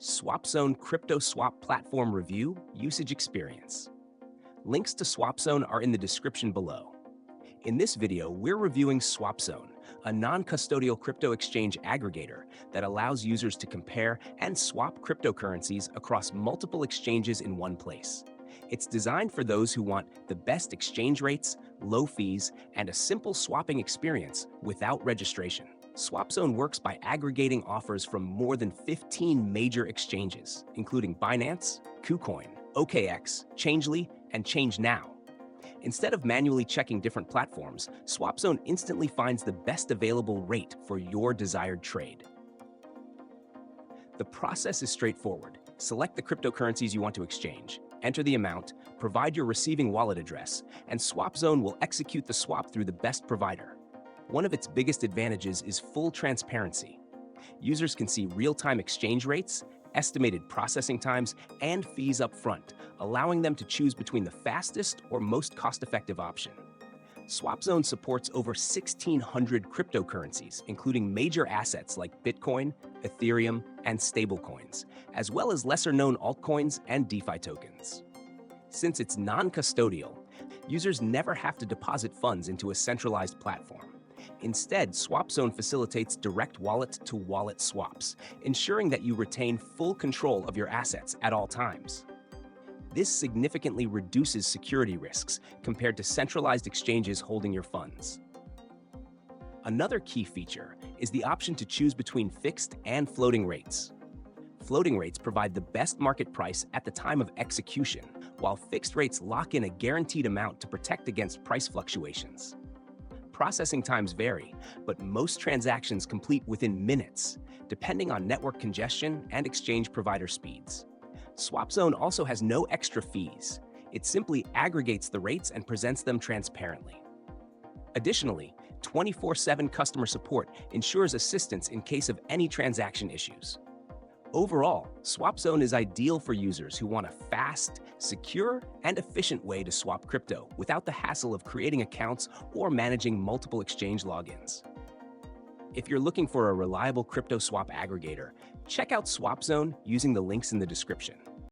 Swapzone Crypto Swap Platform Review Usage Experience. Links to Swapzone are in the description below. In this video, we're reviewing Swapzone, a non-custodial crypto exchange aggregator that allows users to compare and swap cryptocurrencies across multiple exchanges in one place. It's designed for those who want the best exchange rates, low fees, and a simple swapping experience without registration. Swapzone works by aggregating offers from more than 15 major exchanges, including Binance, KuCoin, OKX, Changely, and ChangeNow. Instead of manually checking different platforms, Swapzone instantly finds the best available rate for your desired trade. The process is straightforward. Select the cryptocurrencies you want to exchange, enter the amount, provide your receiving wallet address, and Swapzone will execute the swap through the best provider. One of its biggest advantages is full transparency. Users can see real-time exchange rates, estimated processing times, and fees up front, allowing them to choose between the fastest or most cost-effective option. Swapzone supports over 1,600 cryptocurrencies, including major assets like Bitcoin, Ethereum, and stablecoins, as well as lesser-known altcoins and DeFi tokens. Since it's non-custodial, users never have to deposit funds into a centralized platform. Instead, Swapzone facilitates direct wallet-to-wallet swaps, ensuring that you retain full control of your assets at all times. This significantly reduces security risks compared to centralized exchanges holding your funds. Another key feature is the option to choose between fixed and floating rates. Floating rates provide the best market price at the time of execution, while fixed rates lock in a guaranteed amount to protect against price fluctuations. Processing times vary, but most transactions complete within minutes, depending on network congestion and exchange provider speeds. Swapzone also has no extra fees. It simply aggregates the rates and presents them transparently. Additionally, 24/7 customer support ensures assistance in case of any transaction issues. Overall, Swapzone is ideal for users who want a fast, secure, and efficient way to swap crypto without the hassle of creating accounts or managing multiple exchange logins. If you're looking for a reliable crypto swap aggregator, check out Swapzone using the links in the description.